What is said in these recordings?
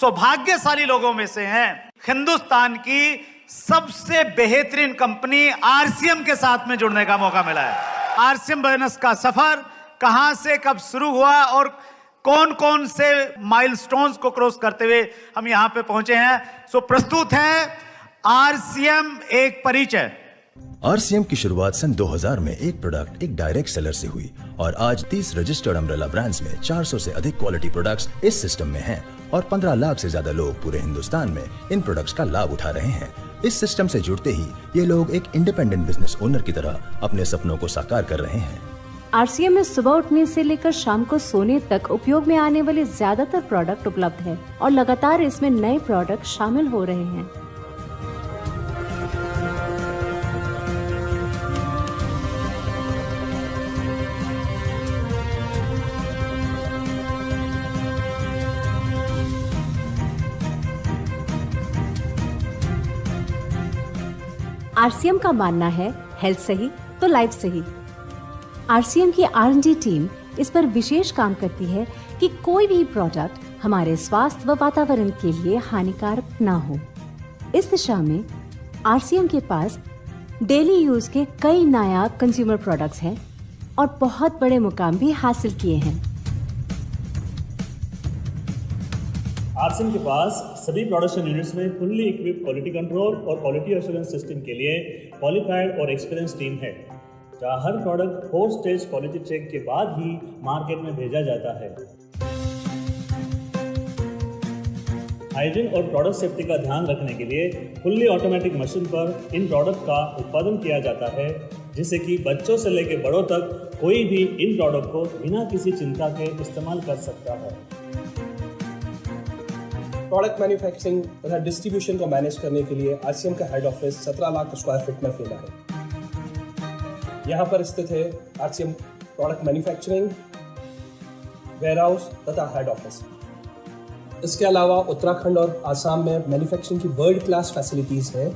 सौभाग्यशाली लोगों में से हैं। हिंदुस्तान की सबसे बेहतरीन कंपनी आरसीएम के साथ में जुड़ने का मौका मिला है। आरसीएम बिजनेस का सफर कहां से कब शुरू हुआ और कौन कौन से माइलस्टोन्स को क्रॉस करते हुए हम यहां पे पहुंचे हैं। सो प्रस्तुत है आरसीएम एक परिचय। आरसीएम की शुरुआत सन 2000 में एक प्रोडक्ट एक डायरेक्ट सेलर से हुई और आज 30 रजिस्टर्ड अम्ब्रेला ब्रांड्स में 400 से अधिक क्वालिटी प्रोडक्ट्स इस सिस्टम में हैं और 15 लाख से ज्यादा लोग पूरे हिंदुस्तान में इन प्रोडक्ट्स का लाभ उठा रहे हैं। इस सिस्टम से जुड़ते ही ये लोग एक इंडिपेंडेंट बिजनेस ओनर की तरह अपने सपनों को साकार कर रहे हैं। आरसीएम में सुबह उठने से लेकर शाम को सोने तक उपयोग में आने वाले ज्यादातर प्रोडक्ट उपलब्ध है और लगातार इसमें नए प्रोडक्ट शामिल हो रहे हैं। आरसीएम का मानना है हेल्थ सही तो लाइफ सही। आरसीएम की R&D टीम इस पर विशेष काम करती है कि कोई भी प्रोडक्ट हमारे स्वास्थ्य व वातावरण के लिए हानिकारक ना हो। इस दिशा में आरसीएम के पास डेली यूज के कई नायाब कंज्यूमर प्रोडक्ट्स हैं और बहुत बड़े मुकाम भी हासिल किए हैं। आरसीएम के पास सभी प्रोडक्शन यूनिट्स में फुल्ली इक्विप्ड क्वालिटी कंट्रोल और क्वालिटी एश्योरेंस सिस्टम के लिए क्वालिफाइड और एक्सपीरियंस टीम है, जहां हर प्रोडक्ट 4 स्टेज क्वालिटी चेक के बाद ही मार्केट में भेजा जाता है। हाइजीन और प्रोडक्ट सेफ्टी का ध्यान रखने के लिए फुल्ली ऑटोमेटिक मशीन पर इन प्रोडक्ट का उत्पादन किया जाता है, जिससे कि बच्चों से लेकर बड़ों तक कोई भी इन प्रोडक्ट को बिना किसी चिंता के इस्तेमाल कर सकता है। प्रोडक्ट मैन्युफैक्चरिंग तथा डिस्ट्रीब्यूशन को मैनेज करने के लिए आरसीएम का head office 17 lakh square feet में फैला है। यहाँ पर स्थित है आरसीएम प्रोडक्ट मैन्युफैक्चरिंग, वेयरहाउस तथा हेड ऑफिस। इसके अलावा उत्तराखंड और आसाम में मैन्युफैक्चरिंग की वर्ल्ड क्लास फैसिलिटीज़ हैं,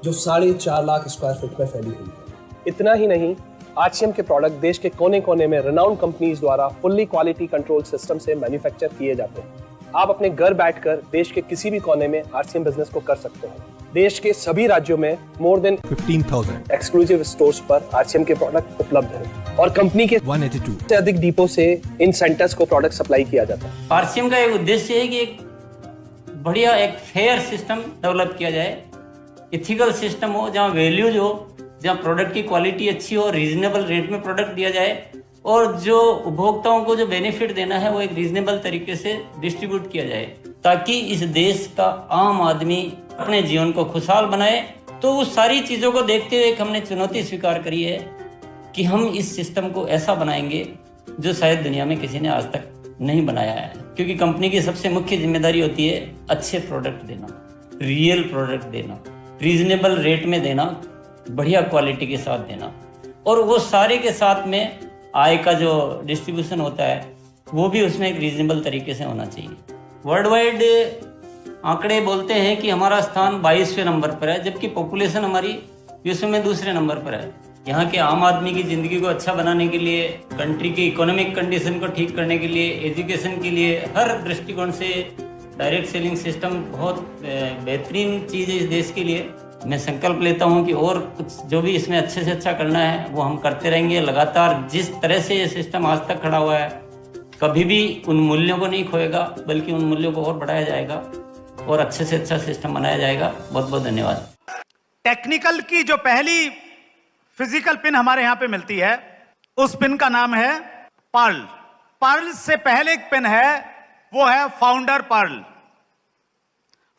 जो 4.5 लाख स्क्वायर फीट में फैली हुई है। इतना ही नहीं, आरसीएम के प्रोडक्ट देश के कोने कोने में रिनाउंड कंपनीज द्वारा फुल्ली क्वालिटी कंट्रोल सिस्टम से मैन्युफैक्चर किए जाते हैं। आप अपने घर बैठकर देश के किसी भी कोने में आरसीएम बिजनेस को कर सकते हैं। देश के सभी राज्यों में मोर देन 15,000 एक्सक्लूसिव स्टोर्स पर आरसीएम के प्रोडक्ट उपलब्ध हैं और कंपनी के 182 से अधिक डिपो से इन सेंटर्स को प्रोडक्ट सप्लाई किया जाता है। आरसीएम का एक उद्देश्य है कि एक बढ़िया एक फेयर सिस्टम डेवलप किया जाए, इथिकल सिस्टम हो, जहाँ वैल्यूज हो, जहाँ प्रोडक्ट की क्वालिटी अच्छी हो, रीजनेबल रेट में प्रोडक्ट दिया जाए और जो उपभोक्ताओं को जो बेनिफिट देना है वो एक रीजनेबल तरीके से डिस्ट्रीब्यूट किया जाए, ताकि इस देश का आम आदमी अपने जीवन को खुशहाल बनाए। तो उस सारी चीज़ों को देखते हुए एक हमने चुनौती स्वीकार करी है कि हम इस सिस्टम को ऐसा बनाएंगे जो शायद दुनिया में किसी ने आज तक नहीं बनाया है, क्योंकि कंपनी की सबसे मुख्य जिम्मेदारी होती है अच्छे प्रोडक्ट देना, रियल प्रोडक्ट देना, रीजनेबल रेट में देना, बढ़िया क्वालिटी के साथ देना, और वो सारे के साथ में आय का जो डिस्ट्रीब्यूशन होता है वो भी उसमें एक रीजनेबल तरीके से होना चाहिए। वर्ल्ड वाइड आंकड़े बोलते हैं कि हमारा स्थान 22वें नंबर पर है, जबकि पॉपुलेशन हमारी विश्व में दूसरे नंबर पर है। यहाँ के आम आदमी की ज़िंदगी को अच्छा बनाने के लिए, कंट्री की इकोनॉमिक कंडीशन को ठीक करने के लिए, एजुकेशन के लिए, हर दृष्टिकोण से डायरेक्ट सेलिंग सिस्टम बहुत बेहतरीन चीज़ है इस देश के लिए। मैं संकल्प लेता हूं कि और कुछ जो भी इसमें अच्छे से अच्छा करना है वो हम करते रहेंगे लगातार। जिस तरह से ये सिस्टम आज तक खड़ा हुआ है, कभी भी उन मूल्यों को नहीं खोएगा, बल्कि उन मूल्यों को और बढ़ाया जाएगा और अच्छे से अच्छा सिस्टम बनाया जाएगा। बहुत बहुत धन्यवाद। टेक्निकल की जो पहली फिजिकल पिन हमारे यहाँ पे मिलती है, उस पिन का नाम है पर्ल। पर्ल से पहले एक पिन है, वो है फाउंडर पर्ल।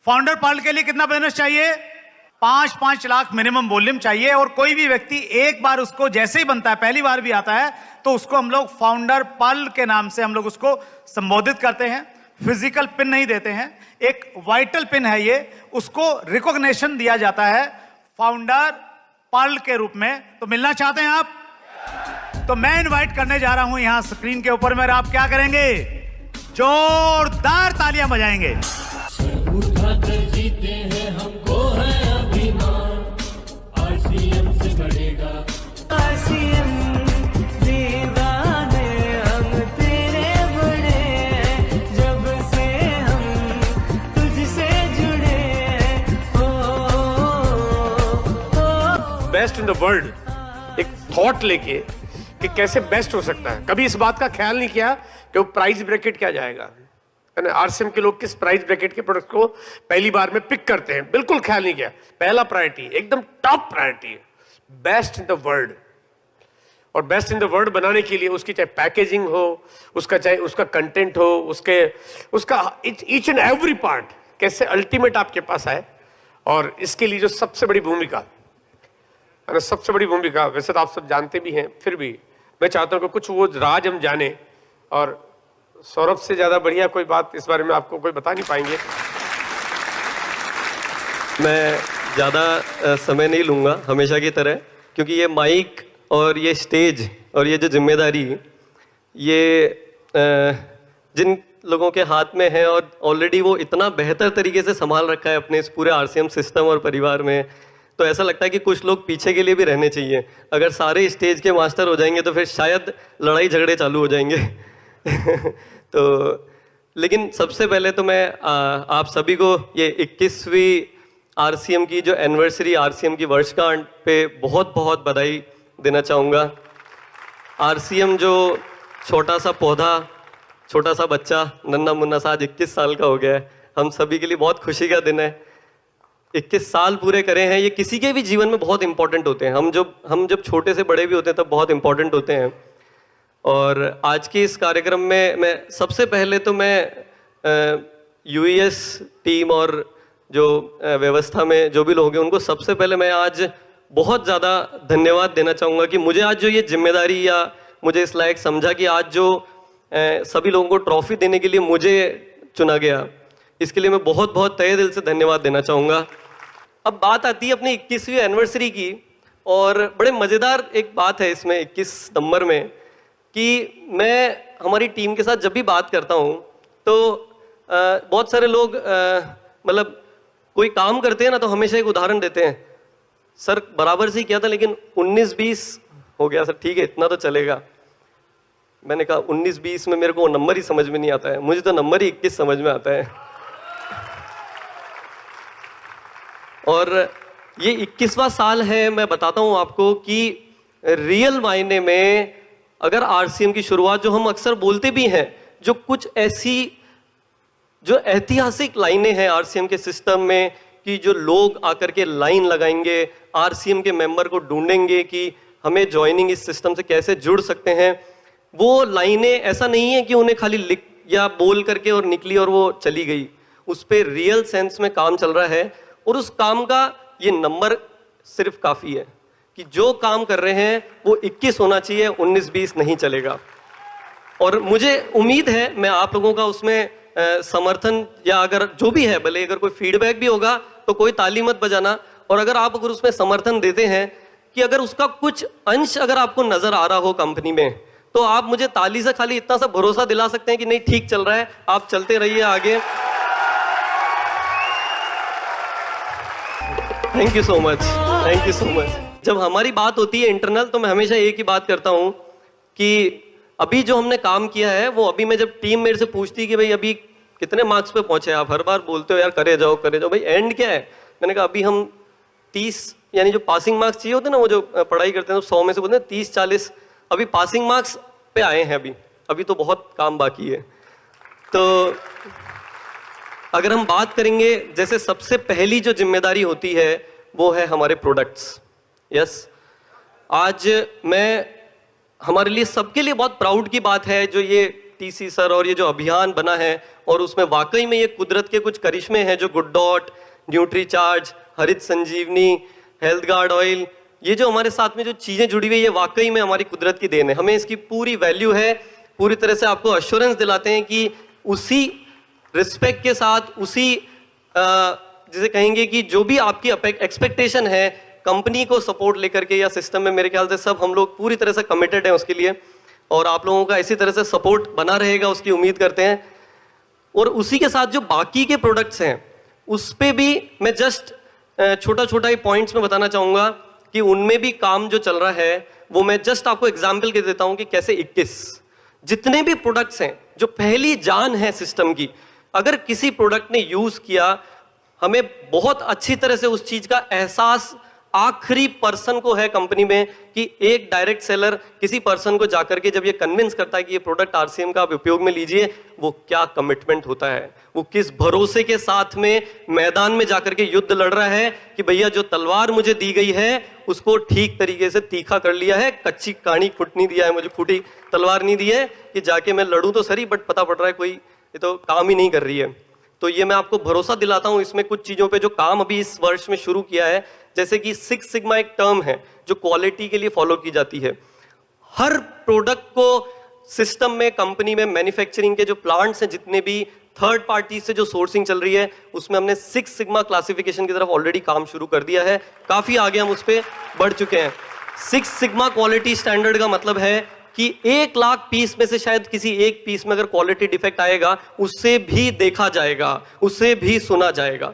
फाउंडर पर्ल के लिए कितना बिजनेस चाहिए? 5 लाख मिनिमम वॉल्यूम चाहिए, और कोई भी व्यक्ति एक बार उसको जैसे ही बनता है, पहली बार भी आता है, तो उसको हम लोग फाउंडर पर्ल के नाम से हम लोग उसको संबोधित करते हैं। फिजिकल पिन नहीं देते हैं, एक वाइटल पिन है ये, उसको रिकॉग्निशन दिया जाता है फाउंडर पर्ल के रूप में। तो मिलना चाहते हैं आप? तो मैं इनवाइट करने जा रहा हूं यहां स्क्रीन के ऊपर में, आप क्या करेंगे? जोरदार तालियां बजाएंगे। जीते हैं हमको है अभिमान, आरसीएम से बढ़ेगा आरसीएम, दीवाने हम तेरे बड़े, जब से हम बेस्ट इन द वर्ल्ड एक थॉट लेके कि कैसे बेस्ट हो सकता है, कभी इस बात का ख्याल नहीं किया कि वो प्राइस ब्रैकेट क्या जाएगा। आरसीएम के लोग किस प्राइस ब्रैकेट के प्रोडक्ट को पहली बार में पिक करते हैं, बिल्कुल ख्याल नहीं किया। पहला प्रायोरिटी, एकदम top priority, best in the world. और बेस्ट इन द वर्ल्ड बनाने के लिए उसकी चाहे पैकेजिंग हो, उसका चाहे उसका कंटेंट हो, उसका ईच एंड एवरी पार्ट कैसे अल्टीमेट आपके पास आए। और इसके लिए जो सबसे बड़ी भूमिका है ना, सबसे बड़ी भूमिका, वैसे तो आप सब जानते भी हैं, फिर भी मैं चाहता हूं कि कुछ वो राज हम जाने। और सौरभ से ज्यादा बढ़िया कोई बात इस बारे में आपको कोई बता नहीं पाएंगे। मैं ज़्यादा समय नहीं लूँगा हमेशा की तरह, क्योंकि ये माइक और ये स्टेज और ये जो जिम्मेदारी ये जिन लोगों के हाथ में है और ऑलरेडी वो इतना बेहतर तरीके से संभाल रखा है अपने इस पूरे आरसीएम सिस्टम और परिवार में, तो ऐसा लगता है कि कुछ लोग पीछे के लिए भी रहने चाहिए। अगर सारे स्टेज के मास्टर हो जाएंगे तो फिर शायद लड़ाई झगड़े चालू हो जाएंगे। तो लेकिन सबसे पहले तो मैं आप सभी को ये 21वीं आरसीएम की जो एनिवर्सरी आरसीएम की वर्षगांठ पे बहुत बहुत बधाई देना चाहूँगा। आरसीएम जो छोटा सा पौधा, छोटा सा बच्चा, नन्ना मुन्ना सा आज 21 साल का हो गया है, हम सभी के लिए बहुत खुशी का दिन है। 21 साल पूरे करे हैं, ये किसी के भी जीवन में बहुत इंपॉर्टेंट होते हैं। हम जब छोटे से बड़े भी होते हैं तब बहुत इंपॉर्टेंट होते हैं। और आज के इस कार्यक्रम में मैं सबसे पहले तो मैं यूएस टीम और जो व्यवस्था में जो भी लोग हैं उनको सबसे पहले मैं आज बहुत ज़्यादा धन्यवाद देना चाहूँगा कि मुझे आज जो ये जिम्मेदारी या मुझे इस लायक समझा कि आज जो सभी लोगों को ट्रॉफी देने के लिए मुझे चुना गया, इसके लिए मैं बहुत बहुत तहे दिल से धन्यवाद देना चाहूँगा। अब बात आती है अपनी 21वीं एनिवर्सरी की, और बड़े मज़ेदार एक बात है इसमें 21 नंबर में कि मैं हमारी टीम के साथ जब भी बात करता हूँ तो बहुत सारे लोग मतलब कोई काम करते हैं ना तो हमेशा एक उदाहरण देते हैं, सर बराबर से ही किया था लेकिन 19-20 हो गया सर, ठीक है इतना तो चलेगा। मैंने कहा 19-20 में मेरे को वो नंबर ही समझ में नहीं आता है, मुझे तो नंबर ही 21 समझ में आता है। और ये 21वां साल है, मैं बताता हूँ आपको कि रियल मायने में अगर आरसीएम की शुरुआत जो हम अक्सर बोलते भी हैं, जो कुछ ऐसी जो ऐतिहासिक लाइनें हैं आरसीएम के सिस्टम में कि जो लोग आकर के लाइन लगाएंगे, आरसीएम के मेंबर को ढूंढेंगे कि हमें ज्वाइनिंग इस सिस्टम से कैसे जुड़ सकते हैं, वो लाइनें ऐसा नहीं है कि उन्हें खाली लिख या बोल करके और निकली और वो चली गई। उस पर रियल सेंस में काम चल रहा है और उस काम का ये नंबर सिर्फ काफ़ी है कि जो काम कर रहे हैं वो 21 होना चाहिए, 19-20 नहीं चलेगा। और मुझे उम्मीद है मैं आप लोगों का उसमें समर्थन या अगर जो भी है, भले अगर कोई फीडबैक भी होगा तो कोई ताली मत बजाना, और अगर आप अगर उसमें समर्थन देते हैं कि अगर उसका कुछ अंश अगर आपको नजर आ रहा हो कंपनी में, तो आप मुझे ताली से खाली इतना सा भरोसा दिला सकते हैं कि नहीं ठीक चल रहा है, आप चलते रहिए आगे। Thank you so much, thank you so much. जब हमारी बात होती है इंटरनल तो मैं हमेशा एक ही बात करता हूँ कि अभी जो हमने काम किया है वो अभी मैं जब टीम मेरे से पूछती है कि भाई अभी कितने मार्क्स पे पहुंचे, आप हर बार बोलते हो यार करे जाओ भाई एंड क्या है, मैंने कहा अभी हम 30 यानी जो पासिंग मार्क्स चाहिए होते हैं ना, वो जो पढ़ाई करते हैं तो 100 में से बोलते हैं 30-40 अभी पासिंग मार्क्स पे आए हैं, अभी तो बहुत काम बाकी है। तो अगर हम बात करेंगे, जैसे सबसे पहली जो जिम्मेदारी होती है वो है हमारे प्रोडक्ट्स। यस, आज मैं हमारे लिए सबके लिए बहुत प्राउड की बात है जो ये टीसी सर और ये जो अभियान बना है, और उसमें वाकई में ये कुदरत के कुछ करिश्मे हैं जो गुड डॉट, न्यूट्रीचार्ज, हरित संजीवनी, हेल्थ गार्ड ऑयल, ये जो हमारे साथ में जो चीज़ें जुड़ी हुई है ये वाकई में हमारी कुदरत की देन है। हमें इसकी पूरी वैल्यू है, पूरी तरह से आपको अश्योरेंस दिलाते हैं कि उसी रिस्पेक्ट के साथ, उसी जिसे कहेंगे कि जो भी आपकी एक्सपेक्टेशन है कंपनी को सपोर्ट लेकर के या सिस्टम में, मेरे ख्याल से सब हम लोग पूरी तरह से कमिटेड हैं उसके लिए, और आप लोगों का इसी तरह से सपोर्ट बना रहेगा उसकी उम्मीद करते हैं। और उसी के साथ जो बाकी के प्रोडक्ट्स हैं उस पे भी मैं जस्ट छोटा छोटा ही पॉइंट्स में बताना चाहूँगा कि उनमें भी काम जो चल रहा है वो मैं जस्ट आपको एग्जाम्पल के देता हूँ कि कैसे 21 जितने भी प्रोडक्ट्स हैं जो पहली जान है सिस्टम की, अगर किसी प्रोडक्ट ने यूज़ किया, हमें बहुत अच्छी तरह से उस चीज़ का एहसास आखिरी पर्सन को है कंपनी में कि एक डायरेक्ट सेलर किसी पर्सन को जाकर के जब ये कन्विंस करता है कि ये प्रोडक्ट आरसीएम का आप उपयोग में लीजिए, वो क्या कमिटमेंट होता है, वो किस भरोसे के साथ में मैदान में जाकर के युद्ध लड़ रहा है कि भैया जो तलवार मुझे दी गई है उसको ठीक तरीके से तीखा कर लिया है, कच्ची कहानी फुट नहीं दिया है, मुझे फूटी तलवार नहीं दी है कि जाके मैं लड़ूं तो सही, बट पता पड़ रहा है कोई ये तो काम ही नहीं कर रही है। तो ये मैं आपको भरोसा दिलाता हूं इसमें कुछ चीजों पे जो काम अभी इस वर्ष में शुरू किया है, जैसे कि 6 सिग्मा एक टर्म है जो क्वालिटी के लिए फॉलो की जाती है। हर प्रोडक्ट को सिस्टम में, कंपनी में, मैन्युफैक्चरिंग के जो प्लांट्स हैं, जितने भी थर्ड पार्टी से जो सोर्सिंग चल रही है, उसमें हमने 6 सिग्मा क्लासिफिकेशन की तरफ ऑलरेडी काम शुरू कर दिया है। काफी आगे हम उस पर बढ़ चुके हैं। 6 सिग्मा क्वालिटी स्टैंडर्ड का मतलब है कि 1 लाख पीस में से शायद किसी एक पीस में अगर क्वालिटी डिफेक्ट आएगा, उससे भी देखा जाएगा, उससे भी सुना जाएगा।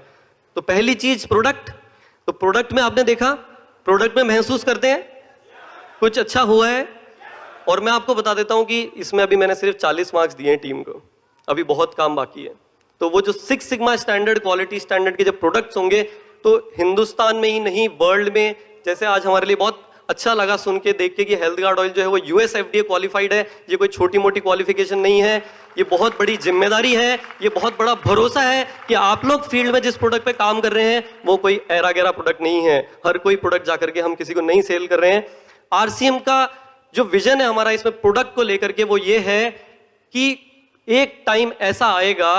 तो पहली चीज प्रोडक्ट। तो प्रोडक्ट में आपने देखा, प्रोडक्ट में महसूस करते हैं कुछ अच्छा हुआ है। और मैं आपको बता देता हूं कि इसमें अभी मैंने सिर्फ 40 मार्क्स दिए हैं टीम को, अभी बहुत काम बाकी है। तो वो जो 6 सिग्मा स्टैंडर्ड, क्वालिटी स्टैंडर्ड के जब प्रोडक्ट्स होंगे, तो हिंदुस्तान में ही नहीं वर्ल्ड में, जैसे आज हमारे लिए बहुत अच्छा लगा सुन के देख के कि हेल्थ गार्ड ऑयल जो है वो यूएस एफडीए क्वालिफाइड है। ये कोई छोटी मोटी क्वालिफिकेशन नहीं है, ये बहुत बड़ी जिम्मेदारी है, ये बहुत बड़ा भरोसा है कि आप लोग फील्ड में जिस प्रोडक्ट पे काम कर रहे हैं वो कोई ऐरा गैरा प्रोडक्ट नहीं है। हर कोई प्रोडक्ट जाकर के हम किसी को नहीं सेल कर रहे हैं। आरसीएम का जो विजन है हमारा इसमें प्रोडक्ट को लेकर के, वो ये है कि एक टाइम ऐसा आएगा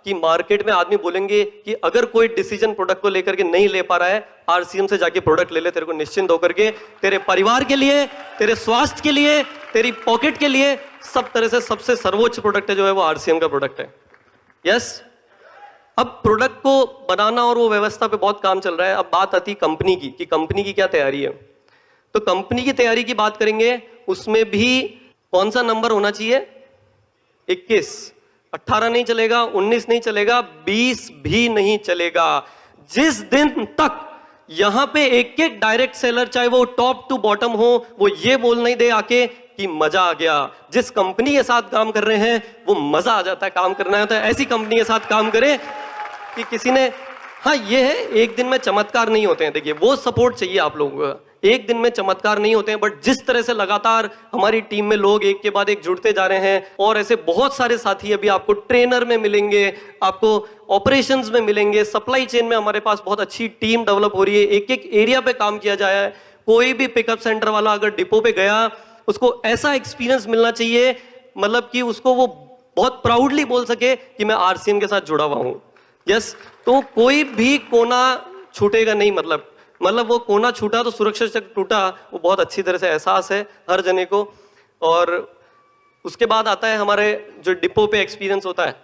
कि मार्केट में आदमी बोलेंगे कि अगर कोई डिसीजन प्रोडक्ट को लेकर के नहीं ले पा रहा है, आरसीएम से जाके प्रोडक्ट ले ले, तेरे को निश्चिंत होकर के तेरे परिवार के लिए, तेरे स्वास्थ्य के लिए, तेरी पॉकेट के लिए, सब तरह से सबसे सर्वोच्च प्रोडक्ट है जो है वो आरसीएम का प्रोडक्ट है। यस। अब प्रोडक्ट को बनाना और वो व्यवस्था पे बहुत काम चल रहा है। अब बात आती कंपनी की कि कंपनी की क्या तैयारी है। तो कंपनी की तैयारी की बात करेंगे, उसमें भी कौन सा नंबर होना चाहिए? 21। 18 नहीं चलेगा, 19 नहीं चलेगा, 20 भी नहीं चलेगा। जिस दिन तक यहां पे एक एक डायरेक्ट सेलर, चाहे वो टॉप टू बॉटम हो, वो ये बोल नहीं दे आके कि मजा आ गया। जिस कंपनी के साथ काम कर रहे हैं वो मजा आ जाता है काम करना है, तो ऐसी कंपनी के साथ काम करें कि किसी ने, हाँ ये है, एक दिन में चमत्कार नहीं होते हैं। देखिए वो सपोर्ट चाहिए आप लोगों का, एक दिन में चमत्कार नहीं होते हैं, बट जिस तरह से लगातार हमारी टीम में लोग एक के बाद एक जुड़ते जा रहे हैं, और ऐसे बहुत सारे साथी अभी आपको ट्रेनर में मिलेंगे, आपको ऑपरेशंस में मिलेंगे, सप्लाई चेन में हमारे पास बहुत अच्छी टीम डेवलप हो रही है, एक एक एरिया पे काम किया जाया है। कोई भी पिकअप सेंटर वाला अगर डिपो पे गया, उसको ऐसा एक्सपीरियंस मिलना चाहिए, मतलब कि उसको वो बहुत प्राउडली बोल सके कि मैं आरसीएम के साथ जुड़ा हुआ हूं। यस। तो कोई भी कोना छूटेगा नहीं, मतलब वो कोना छूटा तो सुरक्षा चक्र टूटा, वो बहुत अच्छी तरह से एहसास है हर जने को। और उसके बाद आता है हमारे जो डिपो पे एक्सपीरियंस होता है,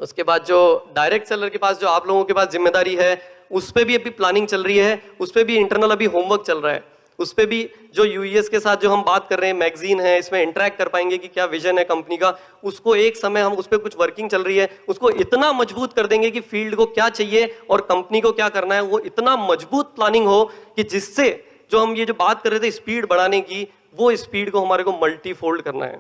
उसके बाद जो डायरेक्ट सेलर के पास जो आप लोगों के पास जिम्मेदारी है, उस पर भी अभी प्लानिंग चल रही है, उस पर भी इंटरनल अभी होमवर्क चल रहा है। उस पर भी जो यूएस के साथ जो हम बात कर रहे हैं, मैगजीन है, इसमें इंटरेक्ट कर पाएंगे कि क्या विजन है कंपनी का, उसको एक समय हम उस पर कुछ वर्किंग चल रही है, उसको इतना मजबूत कर देंगे कि फील्ड को क्या चाहिए और कंपनी को क्या करना है, वो इतना मजबूत प्लानिंग हो कि जिससे जो हम ये जो बात कर रहे थे स्पीड बढ़ाने की, वो स्पीड को हमारे को मल्टीफोल्ड करना है।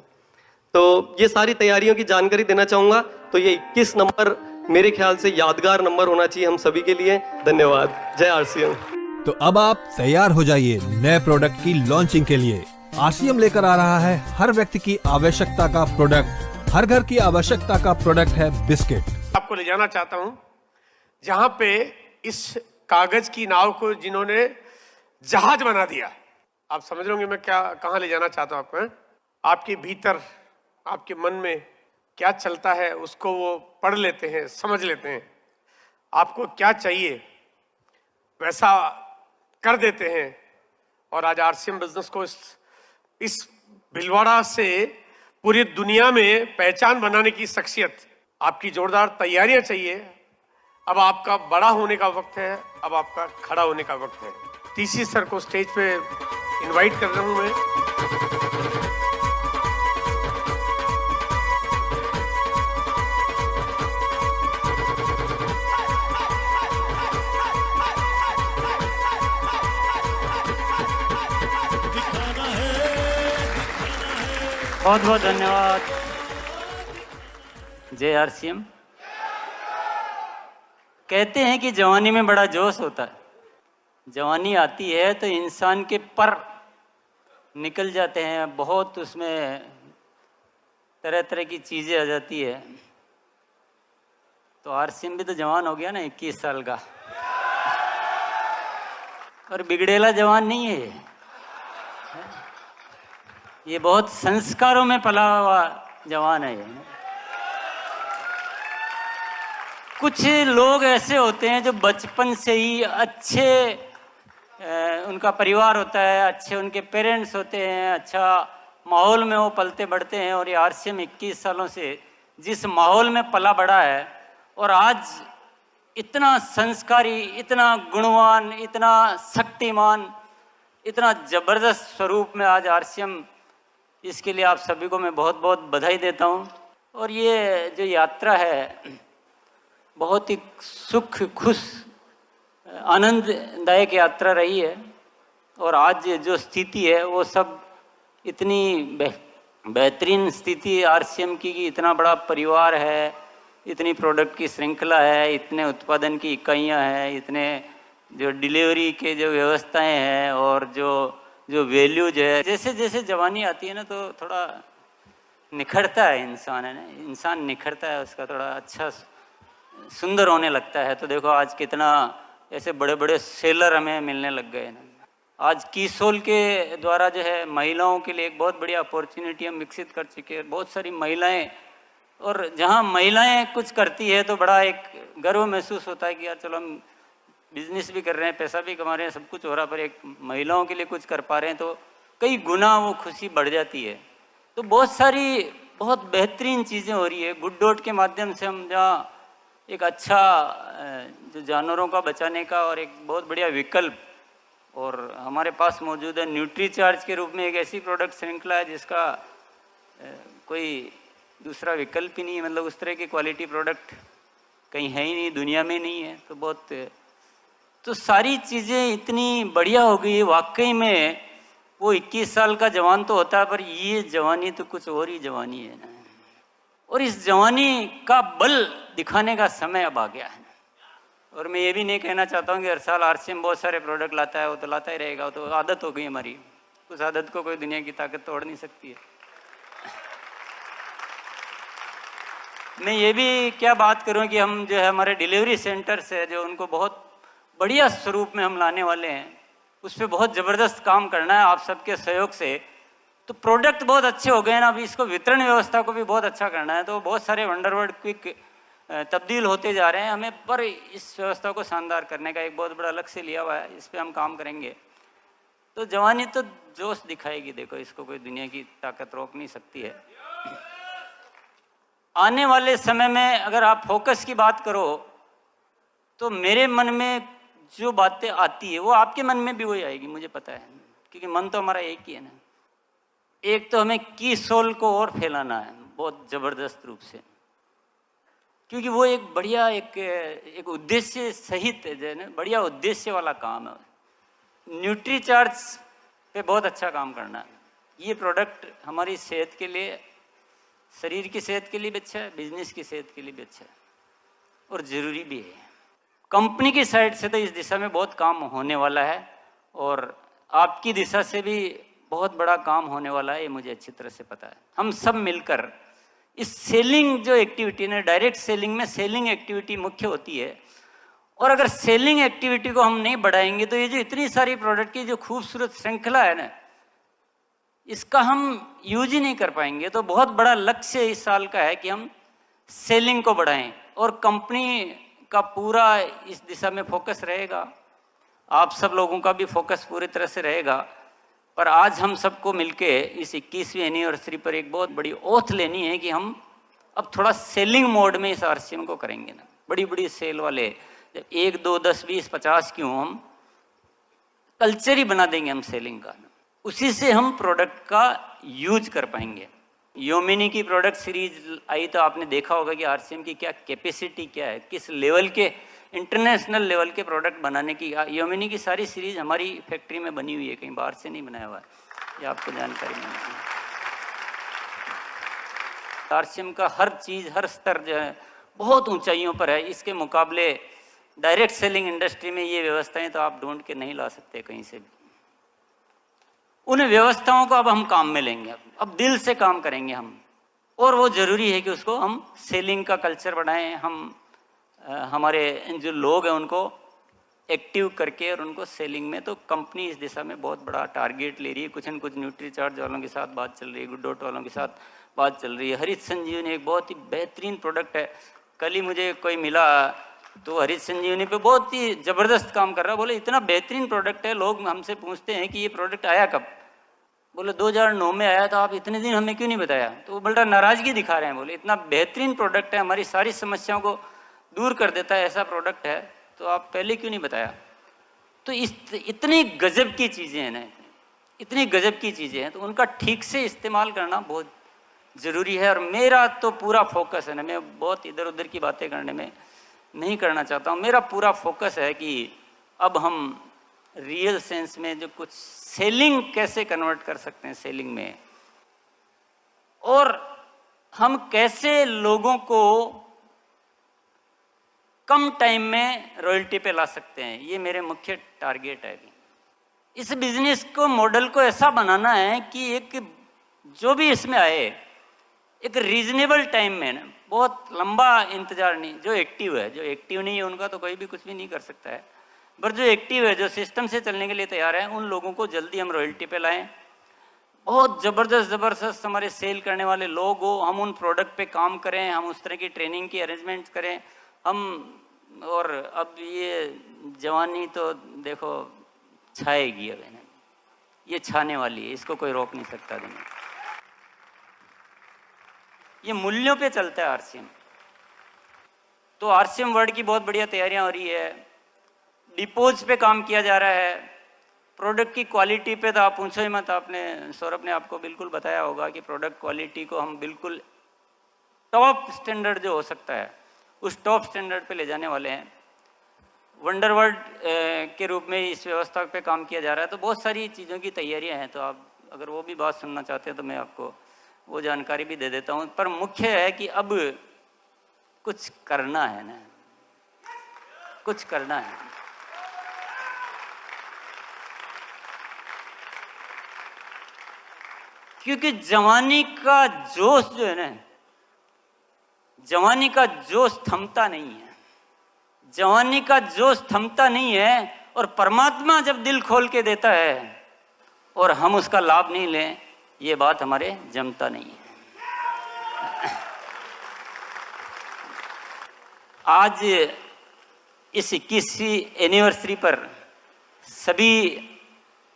तो ये सारी तैयारियों की जानकारी देना चाहूंगा। तो ये 21 नंबर मेरे ख्याल से यादगार नंबर होना चाहिए हम सभी के लिए। धन्यवाद। जय आरसीएम। तो अब आप तैयार हो जाइए नए प्रोडक्ट की लॉन्चिंग के लिए। आरसीएम लेकर आ रहा है हर व्यक्ति की आवश्यकता का प्रोडक्ट। हर घर की आवश्यकता का प्रोडक्ट है बिस्किट। आपको ले जाना चाहता हूं जहां पे इस कागज की नाव को जिन्होंने जहाज बना दिया। आप समझ रहे होंगे मैं क्या कहां ले जाना चाहता हूं आपको, है? आपके भीतर, आपके मन में क्या चलता है उसको वो पढ़ लेते हैं, समझ लेते हैं। आपको क्या चाहिए वैसा कर देते हैं। और आज आरसीएम बिजनेस को इस भिलवाड़ा से पूरी दुनिया में पहचान बनाने की शख्सियत, आपकी जोरदार तैयारियां चाहिए। अब आपका बड़ा होने का वक्त है, अब आपका खड़ा होने का वक्त है। टीसी सर को स्टेज पे इनवाइट कर रहा हूं मैं। बहुत बहुत धन्यवाद। जय आरसीएम। कहते हैं कि जवानी में बड़ा जोश होता है, जवानी आती है तो इंसान के पर निकल जाते हैं, बहुत उसमें तरह तरह की चीज़ें आ जाती है। तो आरसीएम भी तो जवान हो गया ना, 21 साल का, और बिगड़ेला जवान नहीं है ये बहुत संस्कारों में पला हुआ जवान है ये। कुछ लोग ऐसे होते हैं जो बचपन से ही अच्छे उनका परिवार होता है, अच्छे उनके पेरेंट्स होते हैं, अच्छा माहौल में वो पलते बढ़ते हैं, और ये आरसीएम 21 सालों से जिस माहौल में पला बढ़ा है और आज इतना संस्कारी, इतना गुणवान, इतना शक्तिमान, इतना जबरदस्त स्वरूप में आज आरसीएम, इसके लिए आप सभी को मैं बहुत बहुत बधाई देता हूँ। और ये जो यात्रा है बहुत ही सुख खुश आनंददायक यात्रा रही है, और आज जो स्थिति है वो सब इतनी बेहतरीन स्थिति आरसीएम की कि इतना बड़ा परिवार है, इतनी प्रोडक्ट की श्रृंखला है, इतने उत्पादन की इकाइयाँ हैं, इतने जो डिलीवरी के जो व्यवस्थाएं हैं, और जो वैल्यूज है। जैसे जैसे जवानी आती है ना तो थोड़ा निखरता है इंसान, है ना, इंसान निखरता है, उसका थोड़ा अच्छा सुंदर होने लगता है। तो देखो आज कितना ऐसे बड़े बड़े सेलर हमें मिलने लग गए ना। आज कीसोल के द्वारा जो है महिलाओं के लिए एक बहुत बड़ी अपॉर्चुनिटी हम विकसित कर चुके हैं। बहुत सारी महिलाएं, और जहां महिलाएं कुछ करती है तो बड़ा एक गर्व महसूस होता है कि यार चलो हम बिजनेस भी कर रहे हैं, पैसा भी कमा रहे हैं, सब कुछ हो रहा, पर एक महिलाओं के लिए कुछ कर पा रहे हैं तो कई गुना वो खुशी बढ़ जाती है। तो बहुत सारी बहुत बेहतरीन चीज़ें हो रही है। गुड डॉट के माध्यम से हम जहाँ एक अच्छा जो जानवरों का बचाने का और एक बहुत बढ़िया विकल्प, और हमारे पास मौजूद है न्यूट्री चार्ज के रूप में एक ऐसी प्रोडक्ट श्रृंखला है जिसका कोई दूसरा विकल्प ही नहीं है। मतलब उस तरह की क्वालिटी प्रोडक्ट कहीं है ही नहीं, दुनिया में नहीं है। तो बहुत, तो सारी चीज़ें इतनी बढ़िया हो गई। वाकई में वो 21 साल का जवान तो होता है, पर ये जवानी तो कुछ और ही जवानी है ना। और इस जवानी का बल दिखाने का समय अब आ गया है। और मैं ये भी नहीं कहना चाहता हूँ कि हर साल आरसीएम बहुत सारे प्रोडक्ट लाता है, वो तो लाता ही रहेगा, वो तो आदत हो गई हमारी। उस आदत को कोई दुनिया की ताकत तोड़ नहीं सकती है। मैं ये भी क्या बात करूँ कि हम जो है हमारे डिलीवरी सेंटर्स है जो उनको बहुत बढ़िया स्वरूप में हम लाने वाले हैं, उस पर बहुत ज़बरदस्त काम करना है आप सबके सहयोग से। तो प्रोडक्ट बहुत अच्छे हो गए हैं ना, अभी इसको वितरण व्यवस्था को भी बहुत अच्छा करना है। तो बहुत सारे वंडरवर्ड क्विक तब्दील होते जा रहे हैं हमें, पर इस व्यवस्था को शानदार करने का एक बहुत बड़ा लक्ष्य लिया हुआ है, इस पर हम काम करेंगे। तो जवानी तो जोश दिखाएगी, देखो इसको कोई दुनिया की ताकत रोक नहीं सकती है। आने वाले समय में अगर आप फोकस की बात करो तो मेरे मन में जो बातें आती है वो आपके मन में भी वही आएगी, मुझे पता है, क्योंकि मन तो हमारा एक ही है ना। एक तो हमें कीसोल को और फैलाना है बहुत ज़बरदस्त रूप से, क्योंकि वो एक बढ़िया एक उद्देश्य सहित है ना, बढ़िया उद्देश्य वाला काम है। न्यूट्री चार्ज पे बहुत अच्छा काम करना है। ये प्रोडक्ट हमारी सेहत के लिए, शरीर की सेहत के लिए भी अच्छा है, बिजनेस की सेहत के लिए भी अच्छा है, और ज़रूरी भी है। कंपनी की साइड से तो इस दिशा में बहुत काम होने वाला है, और आपकी दिशा से भी बहुत बड़ा काम होने वाला है, ये मुझे अच्छी तरह से पता है। हम सब मिलकर इस सेलिंग जो एक्टिविटी है, डायरेक्ट सेलिंग में सेलिंग एक्टिविटी मुख्य होती है, और अगर सेलिंग एक्टिविटी को हम नहीं बढ़ाएंगे तो ये जो इतनी सारी प्रोडक्ट की जो खूबसूरत श्रृंखला है ना, इसका हम यूज ही नहीं कर पाएंगे। तो बहुत बड़ा लक्ष्य इस साल का है कि हम सेलिंग को बढ़ाएं, और कंपनी का पूरा इस दिशा में फोकस रहेगा, आप सब लोगों का भी फोकस पूरी तरह से रहेगा। पर आज हम सबको मिलके इस 21वीं एनिवर्सरी पर एक बहुत बड़ी ओथ लेनी है कि हम अब थोड़ा सेलिंग मोड में इस आरसीएम को करेंगे ना। बड़ी बड़ी सेल वाले 1, 2, 10, 20, 50 क्यों, हम कल्चर ही बना देंगे हम सेलिंग का, उसी से हम प्रोडक्ट का यूज कर पाएंगे। योमिनी की प्रोडक्ट सीरीज आई तो आपने देखा होगा कि आरसीएम की क्या कैपेसिटी क्या है, किस लेवल के इंटरनेशनल लेवल के प्रोडक्ट बनाने की। योमिनी की सारी सीरीज हमारी फैक्ट्री में बनी हुई है, कहीं बाहर से नहीं बनाया हुआ है, ये आपको जानकारी नहीं है। आरसीएम का हर चीज़, हर स्तर जो है बहुत ऊंचाइयों पर है। इसके मुकाबले डायरेक्ट सेलिंग इंडस्ट्री में ये व्यवस्थाएं तो आप ढूंढ के नहीं ला सकते कहीं से भी। उन व्यवस्थाओं को अब हम काम में लेंगे, अब दिल से काम करेंगे हम, और वो ज़रूरी है कि उसको हम सेलिंग का कल्चर बढ़ाएं, हम हमारे जो लोग हैं उनको एक्टिव करके और उनको सेलिंग में, तो कंपनी इस दिशा में बहुत बड़ा टारगेट ले रही है। कुछ न कुछ न्यूट्रीचार्ज वालों के साथ बात चल रही है, गुड डॉट वालों के साथ बात चल रही है। हरित संजीवनी एक बहुत ही बेहतरीन प्रोडक्ट है। कल ही मुझे कोई मिला तो हरित संजीवनी पे बहुत ही ज़बरदस्त काम कर रहा है। बोले इतना बेहतरीन प्रोडक्ट है, लोग हमसे पूछते हैं कि ये प्रोडक्ट आया कब? बोले 2009 में आया था, आप इतने दिन हमें क्यों नहीं बताया? तो वो बड़ा नाराज़गी दिखा रहे हैं। बोले इतना बेहतरीन प्रोडक्ट है, हमारी सारी समस्याओं को दूर कर देता है, ऐसा प्रोडक्ट है, तो आप पहले क्यों नहीं बताया? तो इतनी गजब की चीज़ें हैं ना, इतनी गजब की चीज़ें हैं, तो उनका ठीक से इस्तेमाल करना बहुत ज़रूरी है। और मेरा तो पूरा फोकस है ना, मैं बहुत इधर उधर की बातें करने में नहीं करना चाहता हूँ। मेरा पूरा फोकस है कि अब हम रियल सेंस में जो कुछ सेलिंग कैसे कन्वर्ट कर सकते हैं सेलिंग में, और हम कैसे लोगों को कम टाइम में रॉयल्टी पे ला सकते हैं, ये मेरे मुख्य टारगेट है। इस बिजनेस को मॉडल को ऐसा बनाना है कि एक जो भी इसमें आए एक रीजनेबल टाइम में ना, बहुत लंबा इंतजार नहीं। जो एक्टिव है, जो एक्टिव नहीं है उनका तो कोई भी कुछ भी नहीं कर सकता है, पर जो एक्टिव है, जो सिस्टम से चलने के लिए तैयार है, उन लोगों को जल्दी हम रॉयल्टी पे लाएं। बहुत ज़बरदस्त हमारे सेल करने वाले लोग हो, हम उन प्रोडक्ट पे काम करें, हम उस तरह की ट्रेनिंग की अरेंजमेंट करें हम। और अब ये जवानी तो देखो छाएगी, अब ये छाने वाली है, इसको कोई रोक नहीं सकता दुनिया। ये मूल्यों पे चलता है आरसीएम। तो आरसीएम वर्ल्ड की बहुत बढ़िया तैयारियां हो रही है, डिपोज पे काम किया जा रहा है, प्रोडक्ट की क्वालिटी पे तो आप पूछो ही मत। आपने सौरभ ने आपको बिल्कुल बताया होगा कि प्रोडक्ट क्वालिटी को हम बिल्कुल टॉप स्टैंडर्ड जो हो सकता है उस टॉप स्टैंडर्ड पे ले जाने वाले हैं। वंडर वर्ल्ड के रूप में इस व्यवस्था पे काम किया जा रहा है। तो बहुत सारी चीज़ों की तैयारियां हैं, तो आप अगर वो भी बात सुनना चाहते हैं तो मैं आपको वो जानकारी भी दे देता हूँ। पर मुख्य है कि अब कुछ करना है ना, कुछ करना है। क्योंकि जवानी का जोश जो है ना, जवानी का जोश थमता नहीं है, जवानी का जोश थमता नहीं है। और परमात्मा जब दिल खोल के देता है और हम उसका लाभ नहीं लें, ये बात हमारे जमता नहीं है। आज इस 21वीं एनिवर्सरी पर सभी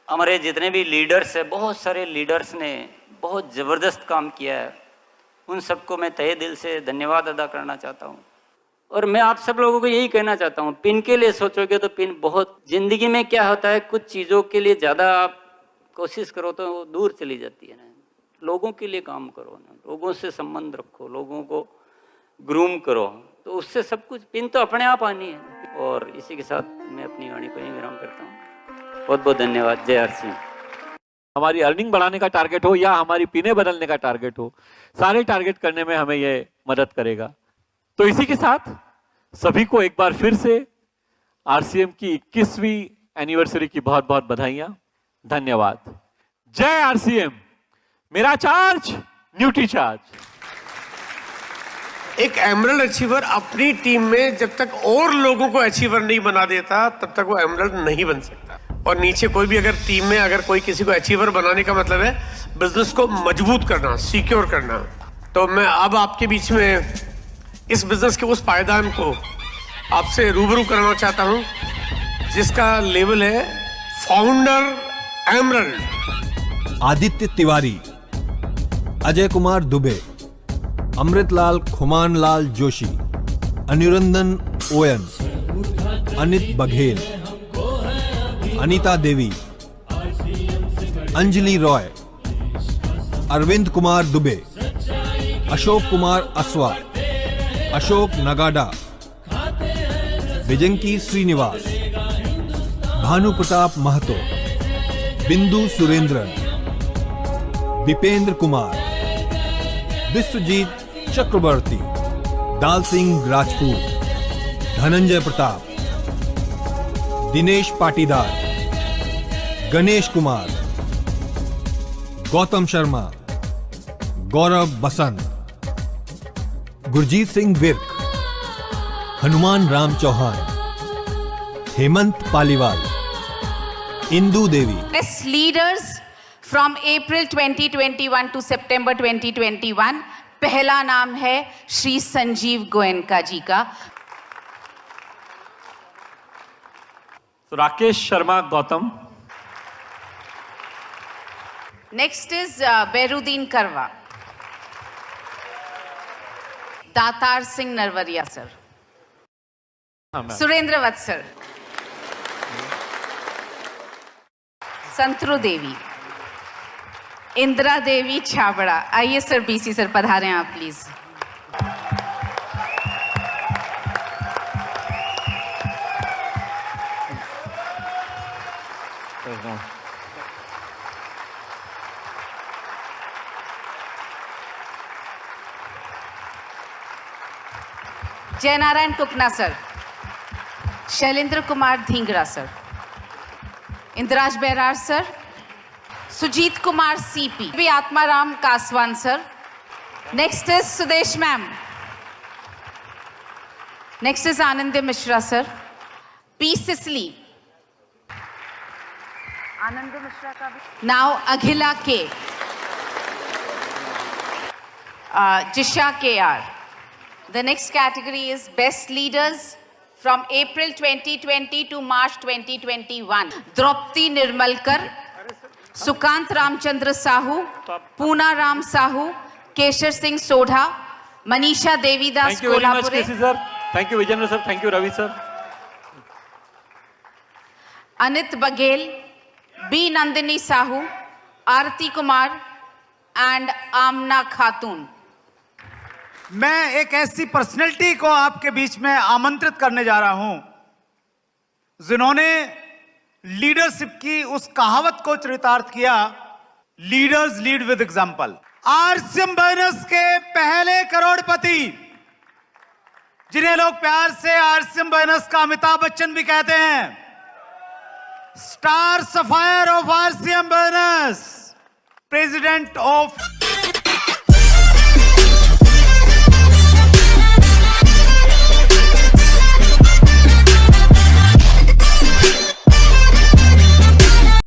हमारे जितने भी लीडर्स हैं, बहुत सारे लीडर्स ने बहुत ज़बरदस्त काम किया है, उन सबको मैं तहे दिल से धन्यवाद अदा करना चाहता हूँ। और मैं आप सब लोगों को यही कहना चाहता हूँ, पिन के लिए सोचोगे तो पिन बहुत, ज़िंदगी में क्या होता है, कुछ चीज़ों के लिए ज़्यादा आप कोशिश करो तो वो दूर चली जाती है ना। लोगों के लिए काम करो ना, लोगों से संबंध रखो, लोगों को ग्रूम करो, तो उससे सब कुछ, पिन तो अपने आप आनी है। और इसी के साथ मैं अपनी वाणी को यहीं विराम करता हूँ। बहुत बहुत धन्यवाद। जय आरसीएम। हमारी अर्निंग बढ़ाने का टारगेट हो या हमारी पिने बदलने का टारगेट हो, सारे टारगेट करने में हमें ये मदद करेगा। तो इसी के साथ सभी को एक बार फिर से आरसीएम की 21वीं एनिवर्सरी की बहुत बहुत बधाइयां। धन्यवाद। जय आरसीएम। मेरा चार्ज, न्यूट्री चार्ज। एक एमरल्ड अचीवर अपनी टीम में जब तक और लोगों को अचीवर नहीं बना देता, तब तक वो एमरल्ड नहीं बन सकता। और नीचे कोई भी अगर टीम में अगर कोई किसी को अचीवर बनाने का मतलब है बिजनेस को मजबूत करना, सिक्योर करना। तो मैं अब आपके बीच में इस बिजनेस के उस पायदान को आपसे रूबरू करना चाहता हूं जिसका लेवल है फाउंडर एमरल्ड। आदित्य तिवारी, अजय कुमार दुबे, अमृतलाल खुमानलाल जोशी, अनिरंदन ओयन, अनित बघेल, अनीता देवी, अंजलि रॉय, अरविंद कुमार दुबे, अशोक कुमार असवा, अशोक नगाडा, विजंकी श्रीनिवास, भानु प्रताप महतो, बिंदु सुरेंद्रन, दीपेंद्र कुमार, विश्वजीत चक्रवर्ती, दाल सिंह राजपूत, धनंजय प्रताप, दिनेश पाटीदार, गणेश कुमार, गौतम शर्मा, गौरव बसंत, गुरजीत सिंह विर्क, हनुमान राम चौहान, हेमंत पालीवाल, इंदू देवी। Best leaders from April 2021 to September 2021, पहला नाम है श्री संजीव गोयनका जी का। तो Rakesh Sharma Gautam. Next is Bairuddin Karwa, Datar Singh Narwaria sir, Surendra Vatsar, Santru Devi, Indira Devi Chhabra. आइए सर, बीसी सर पधारें आप please. Jainarayan Kukna sir, Shailendra Kumar Dhingra sir, Indiraj Bairar sir, Sujit Kumar CP, भी Atmaram Kaswan sir. Next is Sudesh ma'am, next is Anand Mishra sir, P Cicily, Anand Mishra का भी। Now Akhila K, Jisha K R. The next category is Best Leaders from April 2020 to March 2021. Draupadi Nirmalkar, Sukant Ramchandra Sahu, Puna Ram Sahu, Keshar Singh Sodha, Manisha Devidas Kolhapure. Sir, thank you Vijendra sir, thank you Ravi sir, Anit Baghel, B Nandini Sahu, Aarti Kumar and Amna Khatoon. मैं एक ऐसी personality को आपके बीच में आमंत्रित करने जा रहा हूं जिन्होंने लीडरशिप की उस कहावत को चरितार्थ किया, leaders lead with example. RCM business के पहले करोड़पति, जिन्हें लोग प्यार से आरसीएम बिजनेस का अमिताभ बच्चन भी कहते हैं, star sapphire of RCM business, president of